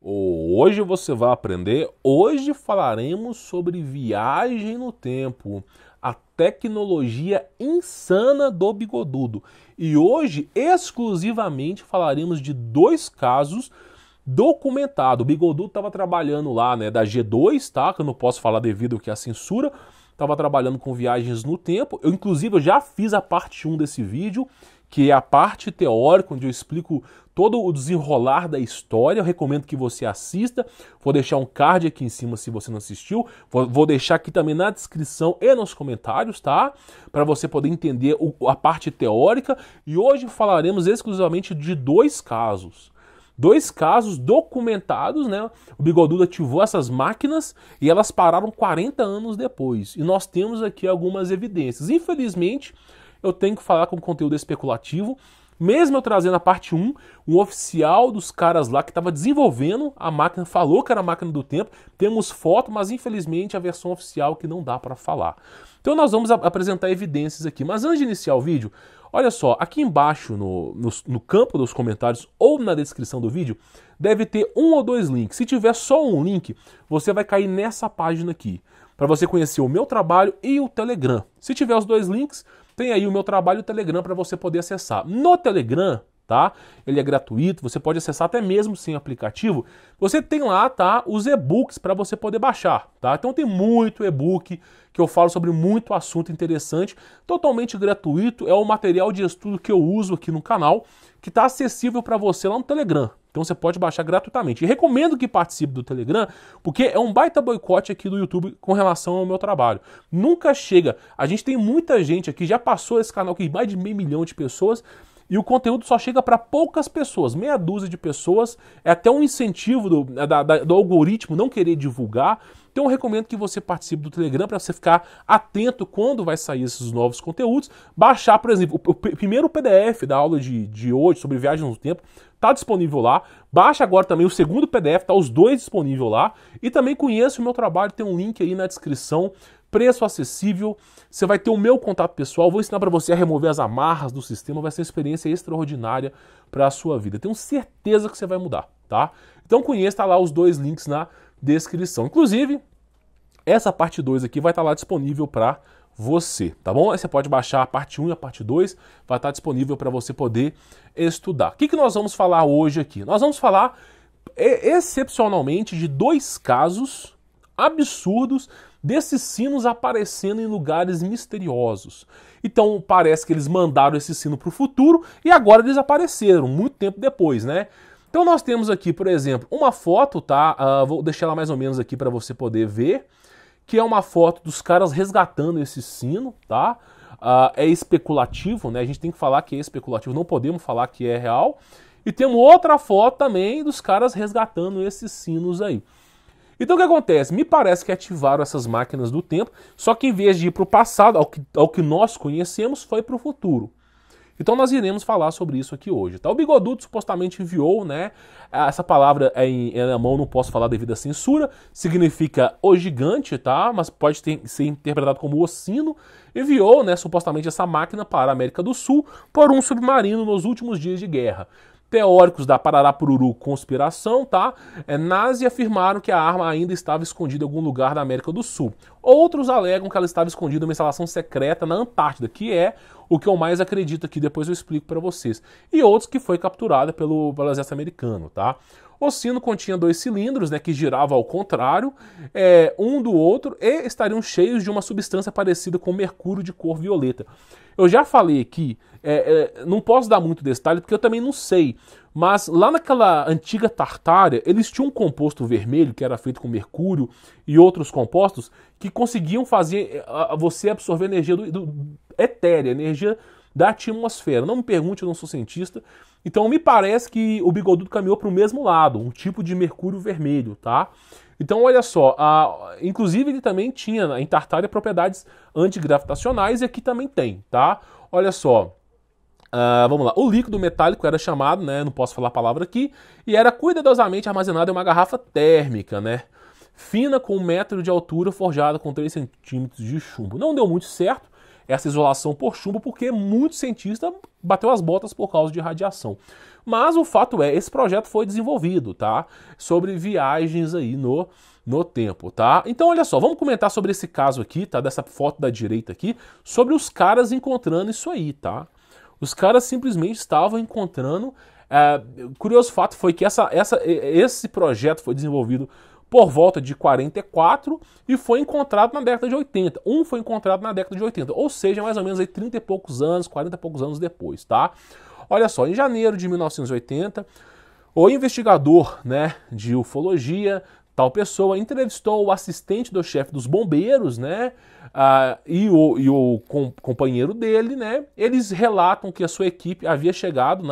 Hoje você vai aprender. Hoje falaremos sobre viagem no tempo, a tecnologia insana do Bigodudo. E hoje, exclusivamente, falaremos de dois casos documentados. O Bigodudo estava trabalhando lá, né, da G2, tá? Que eu não posso falar devido à censura. Estava trabalhando com viagens no tempo. Eu já fiz a parte 1 desse vídeo, que é a parte teórica, onde eu explico todo o desenrolar da história. Eu recomendo que você assista. Vou deixar um card aqui em cima se você não assistiu. Vou deixar aqui também na descrição e nos comentários, tá? Para você poder entender a parte teórica. E hoje falaremos exclusivamente de dois casos. Dois casos documentados, né? O Bigodudo ativou essas máquinas e elas pararam 40 anos depois. E nós temos aqui algumas evidências. Infelizmente, eu tenho que falar com conteúdo especulativo. Mesmo eu trazendo a parte 1, um oficial dos caras lá que estava desenvolvendo a máquina falou que era a máquina do tempo. Temos foto, mas infelizmente a versão oficial que não dá para falar. Então nós vamos apresentar evidências aqui. Mas antes de iniciar o vídeo, olha só, aqui embaixo no campo dos comentários ou na descrição do vídeo, deve ter um ou dois links. Se tiver só um link, você vai cair nessa página aqui, para você conhecer o meu trabalho e o Telegram. Se tiver os dois links, tem aí o meu trabalho e o Telegram para você poder acessar. No Telegram, tá? Ele é gratuito, você pode acessar até mesmo sem aplicativo. Você tem lá, tá, os e-books para você poder baixar, tá? Então tem muito e-book que eu falo sobre muito assunto interessante, totalmente gratuito, é o material de estudo que eu uso aqui no canal, que está acessível para você lá no Telegram. Então você pode baixar gratuitamente. E recomendo que participe do Telegram, porque é um baita boicote aqui do YouTube com relação ao meu trabalho. Nunca chega. A gente tem muita gente aqui, já passou esse canal aqui, mais de 500 mil de pessoas, e o conteúdo só chega para poucas pessoas, meia dúzia de pessoas. É até um incentivo do algoritmo não querer divulgar. Então eu recomendo que você participe do Telegram para você ficar atento quando vai sair esses novos conteúdos. Baixar, por exemplo, o primeiro PDF da aula de hoje sobre viagem no tempo está disponível lá. Baixa agora também o segundo PDF, tá os dois disponíveis lá. E também conheça o meu trabalho, tem um link aí na descrição. Preço acessível, você vai ter o meu contato pessoal, vou ensinar para você a remover as amarras do sistema, vai ser uma experiência extraordinária para a sua vida. Tenho certeza que você vai mudar, tá? Então conheça lá os dois links na descrição. Inclusive, essa parte 2 aqui vai estar lá disponível para você, tá bom? Aí você pode baixar a parte 1 e a parte 2, vai estar disponível para você poder estudar. O que nós vamos falar hoje aqui? Nós vamos falar excepcionalmente de dois casos absurdos desses sinos aparecendo em lugares misteriosos. Então parece que eles mandaram esse sino para o futuro e agora eles apareceram, muito tempo depois, né? Então nós temos aqui, por exemplo, uma foto, tá? Vou deixar ela mais ou menos aqui para você poder ver, que é uma foto dos caras resgatando esse sino, tá? É especulativo, né? A gente tem que falar que é especulativo, não podemos falar que é real. E temos outra foto também dos caras resgatando esses sinos aí. Então o que acontece? Me parece que ativaram essas máquinas do tempo, só que em vez de ir para o passado, ao que nós conhecemos, foi para o futuro. Então nós iremos falar sobre isso aqui hoje. Tá? O Bigodudo supostamente enviou, né? Essa palavra em alemão não posso falar devido à censura, significa o gigante, tá? Mas pode ser interpretado como o sino. Enviou, né, supostamente essa máquina para a América do Sul por um submarino nos últimos dias de guerra. Teóricos da Parará-Pururu conspiração, tá? Nazi afirmaram que a arma ainda estava escondida em algum lugar da América do Sul. Outros alegam que ela estava escondida em uma instalação secreta na Antártida, que é o que eu mais acredito aqui, depois eu explico para vocês. E outros que foi capturada pelo exército americano, tá? O sino continha dois cilindros, né, que giravam ao contrário, um do outro, e estariam cheios de uma substância parecida com mercúrio de cor violeta. Eu já falei aqui, não posso dar muito detalhe porque eu também não sei, mas lá naquela antiga Tartária, eles tinham um composto vermelho que era feito com mercúrio e outros compostos que conseguiam fazer você absorver energia etérea, energia da atmosfera. Não me pergunte, eu não sou cientista. Então me parece que o Bigodudo caminhou para o mesmo lado, um tipo de mercúrio vermelho, tá? Então olha só, inclusive ele também tinha em Tartária propriedades antigravitacionais e aqui também tem, tá? Olha só, vamos lá, o líquido metálico era chamado, né, não posso falar a palavra aqui, e era cuidadosamente armazenado em uma garrafa térmica, né? Fina com 1 metro de altura, forjada com 3 centímetros de chumbo. Não deu muito certo. essa isolação por chumbo, porque muito cientista bateu as botas por causa de radiação. Mas o fato é, esse projeto foi desenvolvido, tá? Sobre viagens aí no tempo, tá? Então, olha só, vamos comentar sobre esse caso aqui, tá? Dessa foto da direita aqui, sobre os caras encontrando isso aí, tá? Os caras simplesmente estavam encontrando... curioso fato foi que esse projeto foi desenvolvido por volta de 44 e foi encontrado na década de 80. Um foi encontrado na década de 80, ou seja, mais ou menos aí 30 e poucos anos, 40 e poucos anos depois, tá? Olha só, em janeiro de 1980, o investigador, né, de ufologia, tal pessoa, entrevistou o assistente do chefe dos bombeiros, né, e o companheiro dele, né, eles relatam que a sua equipe havia chegado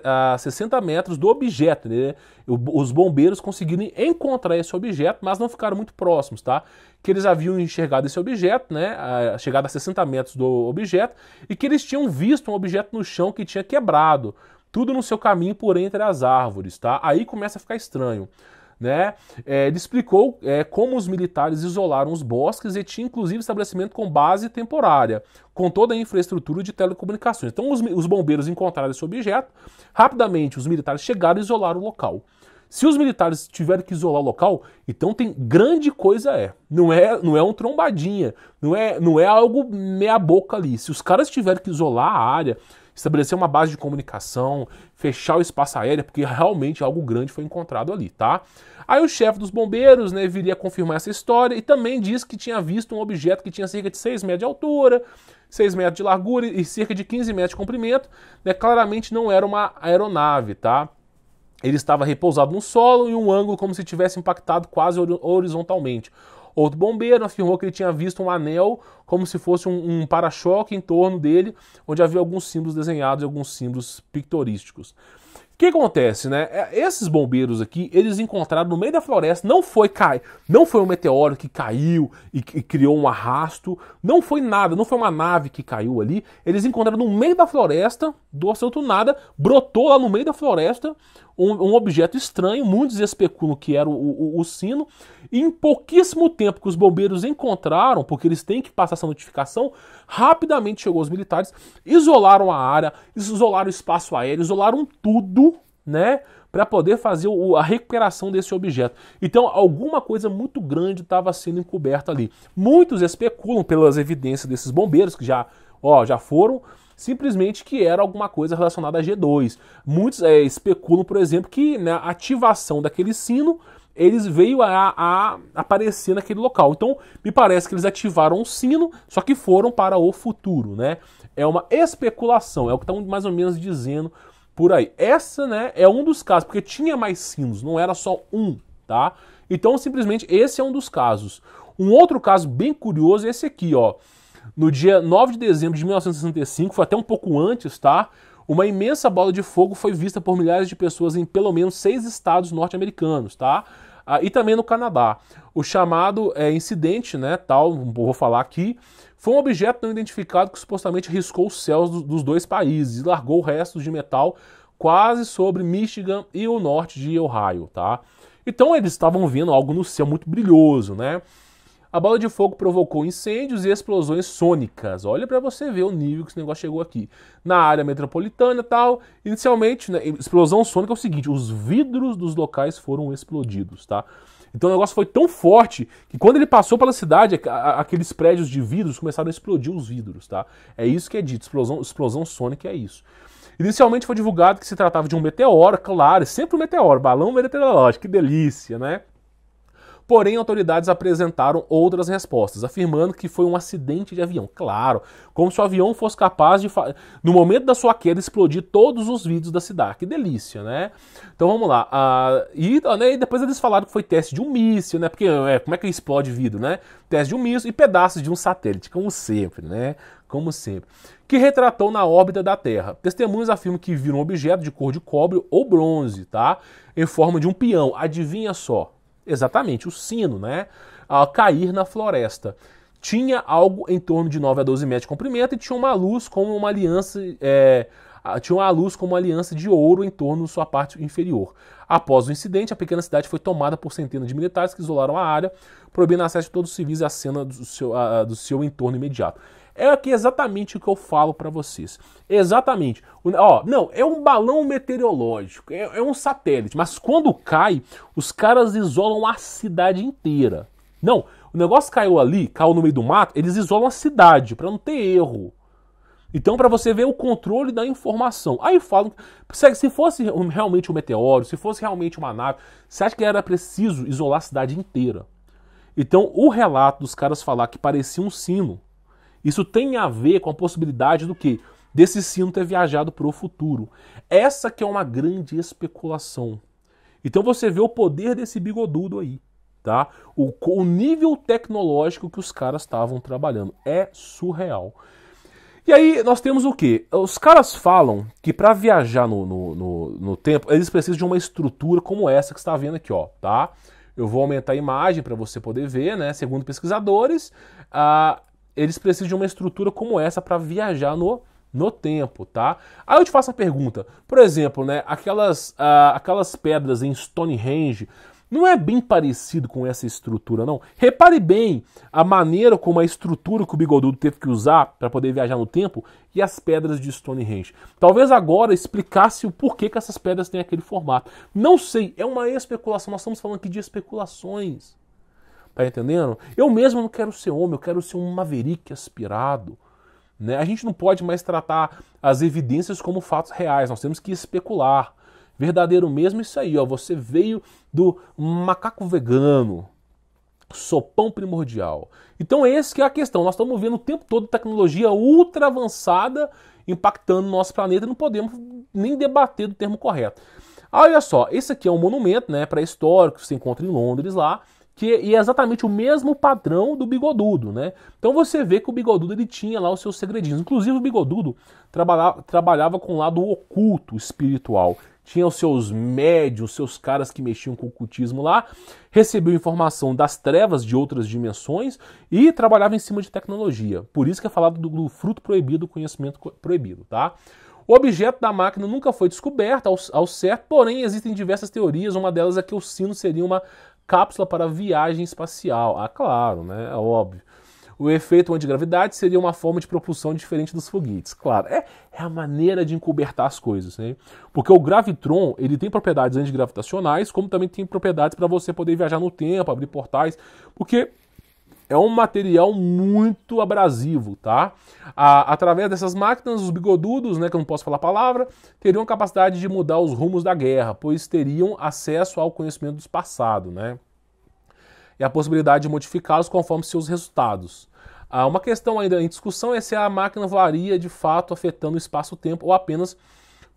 a 60 metros do objeto, né? Os bombeiros conseguiram encontrar esse objeto, mas não ficaram muito próximos, tá? Que eles haviam enxergado esse objeto, né? Chegado a 60 metros do objeto, e que eles tinham visto um objeto no chão que tinha quebrado, tudo no seu caminho por entre as árvores, tá? Aí começa a ficar estranho, né? Ele explicou como os militares isolaram os bosques e tinha inclusive estabelecimento com base temporária, com toda a infraestrutura de telecomunicações. Então os bombeiros encontraram esse objeto, rapidamente os militares chegaram e isolaram o local. Se os militares tiveram que isolar o local, então tem grande coisa não é um trombadinha, não é algo meia boca ali. Se os caras tiveram que isolar a área, estabelecer uma base de comunicação, fechar o espaço aéreo, porque realmente algo grande foi encontrado ali, tá? Aí o chefe dos bombeiros, né, viria confirmar essa história e também disse que tinha visto um objeto que tinha cerca de 6 metros de altura, 6 metros de largura e cerca de 15 metros de comprimento, né? Claramente não era uma aeronave, tá? Ele estava repousado no solo em um ângulo como se tivesse impactado quase horizontalmente. Outro bombeiro afirmou que ele tinha visto um anel como se fosse um para-choque em torno dele, onde havia alguns símbolos desenhados e alguns símbolos pictorísticos. O que acontece, né? Esses bombeiros aqui, eles encontraram no meio da floresta, não foi um meteoro que caiu e criou um arrasto, não foi nada, não foi uma nave que caiu ali, eles encontraram no meio da floresta, do absoluto nada, brotou lá no meio da floresta um objeto estranho, muitos especulam que era o sino, e em pouquíssimo tempo que os bombeiros encontraram, porque eles têm que passar essa notificação, rapidamente chegou os militares, isolaram a área, isolaram o espaço aéreo, isolaram tudo, né, para poder fazer a recuperação desse objeto. Então, alguma coisa muito grande estava sendo encoberta ali. Muitos especulam, pelas evidências desses bombeiros, que já foram, simplesmente que era alguma coisa relacionada a G2. Muitos especulam, por exemplo, que na ativação daquele sino, eles veio a aparecer naquele local. Então, me parece que eles ativaram o sino, só que foram para o futuro, né? É uma especulação, é o que estão mais ou menos dizendo por aí. Essa, né, é um dos casos, porque tinha mais sinos, não era só um, tá? Então, simplesmente, esse é um dos casos. Um outro caso bem curioso é esse aqui, ó. No dia 9 de dezembro de 1965, foi até um pouco antes, tá? Uma imensa bola de fogo foi vista por milhares de pessoas em pelo menos 6 estados norte-americanos, tá? E também no Canadá. O chamado incidente, né, tal, vou falar aqui, foi um objeto não identificado que supostamente riscou os céus dos dois países e largou restos de metal quase sobre Michigan e o norte de Ohio, tá? Então eles estavam vendo algo no céu muito brilhoso, né? A bola de fogo provocou incêndios e explosões sônicas. Olha para você ver o nível que esse negócio chegou aqui. Na área metropolitana e tal, inicialmente, né, explosão sônica é o seguinte, os vidros dos locais foram explodidos, tá? Então o negócio foi tão forte que quando ele passou pela cidade, aqueles prédios de vidros começaram a explodir os vidros, tá? É isso que é dito, explosão sônica é isso. Inicialmente foi divulgado que se tratava de um meteoro, claro, sempre um meteoro, balão meteorológico, que delícia, né? Porém, autoridades apresentaram outras respostas, afirmando que foi um acidente de avião. Claro, como se o avião fosse capaz de, no momento da sua queda, explodir todos os vidros da cidade. Que delícia, né? Então vamos lá. E depois eles falaram que foi teste de um míssil, né? Porque como é que explode vidro, né? Teste de um míssil e pedaços de um satélite, como sempre, né? Como sempre. Que retratou na órbita da Terra. Testemunhas afirmam que viram um objeto de cor de cobre ou bronze, tá? Em forma de um peão. Adivinha só? Exatamente, o sino, né? Cair na floresta. Tinha algo em torno de 9 a 12 metros de comprimento e tinha uma luz como uma aliança tinha uma luz como uma aliança de ouro em torno de sua parte inferior. Após o incidente, a pequena cidade foi tomada por centenas de militares que isolaram a área, proibindo acesso de todos os civis à cena do seu entorno imediato. É aqui exatamente o que eu falo para vocês. Exatamente. Não, é um balão meteorológico, é um satélite, mas quando cai, os caras isolam a cidade inteira. Não, o negócio caiu ali, caiu no meio do mato, eles isolam a cidade para não ter erro. Então, para você ver o controle da informação. Aí falam, se fosse realmente um meteoro, se fosse realmente uma nave, você acha que era preciso isolar a cidade inteira? Então, o relato dos caras falar que parecia um sino, isso tem a ver com a possibilidade do quê? Desse sino ter viajado para o futuro. Essa que é uma grande especulação. Então você vê o poder desse bigodudo aí, tá? O nível tecnológico que os caras estavam trabalhando. É surreal. E aí nós temos o quê? Os caras falam que para viajar no tempo, eles precisam de uma estrutura como essa que você está vendo aqui, ó, tá? Eu vou aumentar a imagem para você poder ver, né? Segundo pesquisadores, eles precisam de uma estrutura como essa para viajar no tempo, tá? Aí eu te faço a pergunta, por exemplo, né, aquelas pedras em Stonehenge, não é bem parecido com essa estrutura, não? Repare bem a maneira como a estrutura que o Bigodudo teve que usar para poder viajar no tempo e as pedras de Stonehenge. Talvez agora explicasse o porquê que essas pedras têm aquele formato. Não sei, é uma especulação, nós estamos falando aqui de especulações. Tá entendendo? Eu mesmo não quero ser homem, eu quero ser um maverick aspirado. Né? A gente não pode mais tratar as evidências como fatos reais, nós temos que especular. Verdadeiro mesmo isso aí, ó. Você veio do macaco vegano, sopão primordial. Então essa que é a questão, nós estamos vendo o tempo todo tecnologia ultra avançada impactando o nosso planeta e não podemos nem debater do termo correto. Olha só, esse aqui é um monumento, né, pré-histórico que se encontra em Londres lá, e é exatamente o mesmo padrão do Bigodudo, né? Então você vê que o Bigodudo ele tinha lá os seus segredinhos. Inclusive o Bigodudo trabalhava com o lado oculto espiritual. Tinha os seus médios, os seus caras que mexiam com o ocultismo lá, recebeu informação das trevas de outras dimensões e trabalhava em cima de tecnologia. Por isso que é falado do fruto proibido, do conhecimento proibido, tá? O objeto da máquina nunca foi descoberto ao certo, porém existem diversas teorias. Uma delas é que o sino seria uma cápsula para viagem espacial. Ah, claro, né? É óbvio. O efeito antigravidade seria uma forma de propulsão diferente dos foguetes. Claro, é a maneira de encobertar as coisas, né? Porque o gravitron, ele tem propriedades antigravitacionais, como também tem propriedades para você poder viajar no tempo, abrir portais, porque é um material muito abrasivo, tá? Através dessas máquinas, os bigodudos, né, que eu não posso falar a palavra, teriam capacidade de mudar os rumos da guerra, pois teriam acesso ao conhecimento do passado, né? E a possibilidade de modificá-los conforme seus resultados. Uma questão ainda em discussão é se a máquina voaria de fato afetando o espaço-tempo ou apenas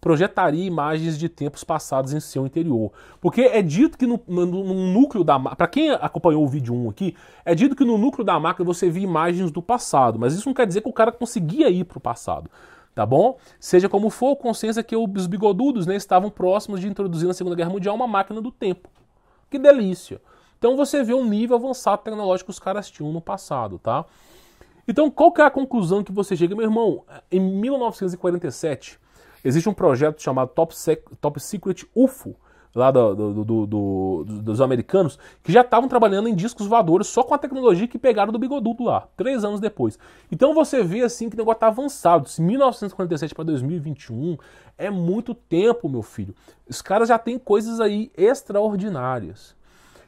projetaria imagens de tempos passados em seu interior. Porque é dito que no núcleo da máquina, para quem acompanhou o vídeo 1 aqui, é dito que no núcleo da máquina você via imagens do passado, mas isso não quer dizer que o cara conseguia ir para o passado. Tá bom? Seja como for, o consenso é que os bigodudos, né, estavam próximos de introduzir na Segunda Guerra Mundial uma máquina do tempo. Que delícia! Então você vê o nível avançado tecnológico que os caras tinham no passado, tá? Então qual que é a conclusão que você chega? Meu irmão, em 1947, existe um projeto chamado Top Secret UFO, lá dos americanos, que já estavam trabalhando em discos voadores só com a tecnologia que pegaram do Bigodudo lá, 3 anos depois. Então você vê assim que o negócio está avançado. Se 1947 para 2021 é muito tempo, meu filho. Os caras já têm coisas aí extraordinárias.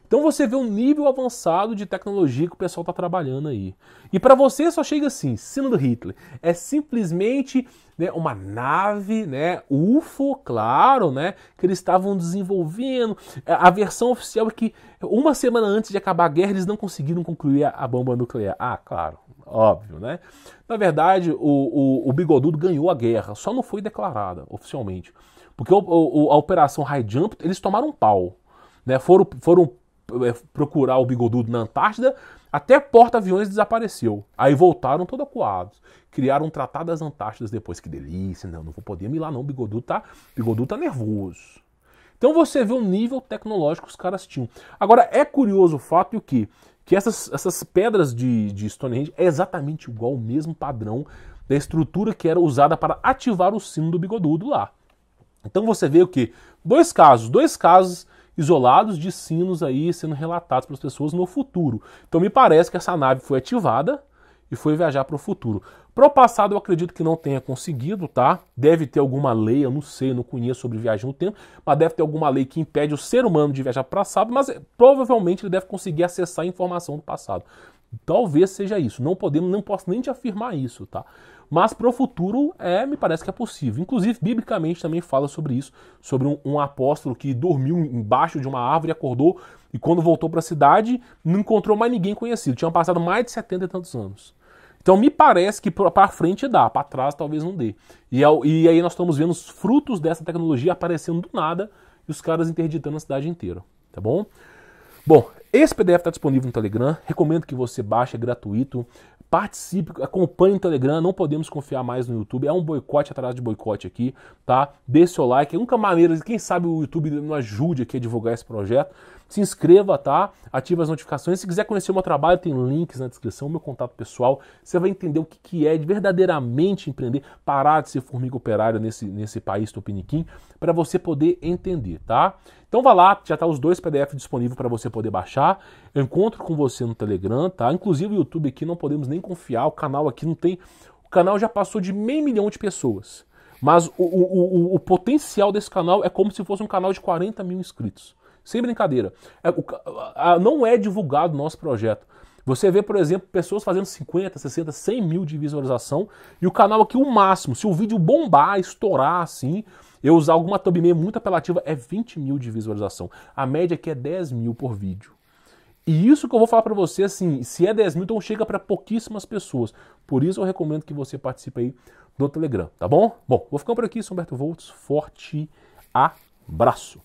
Então você vê um nível avançado de tecnologia que o pessoal está trabalhando aí. E para você só chega assim, sino do Hitler. É simplesmente, né, uma nave, né, UFO, claro, né, que eles estavam desenvolvendo. A versão oficial é que uma semana antes de acabar a guerra eles não conseguiram concluir a bomba nuclear. Ah, claro, óbvio, né? Na verdade, o Bigodudo ganhou a guerra, só não foi declarada oficialmente. Porque a Operação High Jump, eles tomaram um pau. Né, foram procurar o Bigodudo na Antártida, até porta-aviões desapareceu. Aí voltaram todo acuados. Criaram um Tratado das Antártidas depois. Que delícia, não vou poder ir lá não, o Bigodudo tá nervoso. Então você vê o nível tecnológico que os caras tinham. Agora, é curioso o fato que essas pedras de Stonehenge é exatamente igual ao mesmo padrão da estrutura que era usada para ativar o sino do Bigodudo lá. Então você vê o quê? Dois casos isolados de sinos aí sendo relatados para as pessoas no futuro. Então me parece que essa nave foi ativada e foi viajar para o futuro. Para o passado eu acredito que não tenha conseguido, tá? Deve ter alguma lei, eu não sei, eu não conheço sobre viagem no tempo, mas deve ter alguma lei que impede o ser humano de viajar para o passado, mas provavelmente ele deve conseguir acessar a informação do passado. Talvez seja isso. Não posso nem te afirmar isso, tá? Mas para o futuro me parece que é possível. Inclusive, biblicamente também fala sobre isso, sobre um apóstolo que dormiu embaixo de uma árvore e acordou, e quando voltou para a cidade, não encontrou mais ninguém conhecido. Tinham passado mais de 70 e tantos anos. Então me parece que para frente dá, para trás talvez não dê. E aí nós estamos vendo os frutos dessa tecnologia aparecendo do nada e os caras interditando a cidade inteira, tá bom? Bom, esse PDF está disponível no Telegram, recomendo que você baixe, é gratuito, participe, acompanhe no Telegram, não podemos confiar mais no YouTube, é um boicote atrás de boicote aqui, tá? Deixe seu like, é a única maneira, quem sabe o YouTube nos ajude aqui a divulgar esse projeto. Se inscreva, tá? Ative as notificações. Se quiser conhecer o meu trabalho, tem links na descrição, meu contato pessoal. Você vai entender o que é de verdadeiramente empreender, parar de ser formiga operária nesse país tupiniquim, para você poder entender, tá? Então vá lá, já tá os dois PDF disponíveis para você poder baixar. Eu encontro com você no Telegram, tá? Inclusive o YouTube aqui não podemos nem confiar, o canal aqui não tem... O canal já passou de 500 mil de pessoas. Mas o potencial desse canal é como se fosse um canal de 40 mil inscritos. Sem brincadeira. Não é divulgado o nosso projeto. Você vê, por exemplo, pessoas fazendo 50, 60, 100 mil de visualização e o canal aqui, o máximo, se o vídeo bombar, estourar assim, eu usar alguma thumbnail muito apelativa, é 20 mil de visualização. A média aqui é 10 mil por vídeo. E isso que eu vou falar pra você, assim, se é 10 mil, então chega para pouquíssimas pessoas. Por isso eu recomendo que você participe aí do Telegram, tá bom? Bom, vou ficando por aqui, sou Humberto Volts, forte abraço.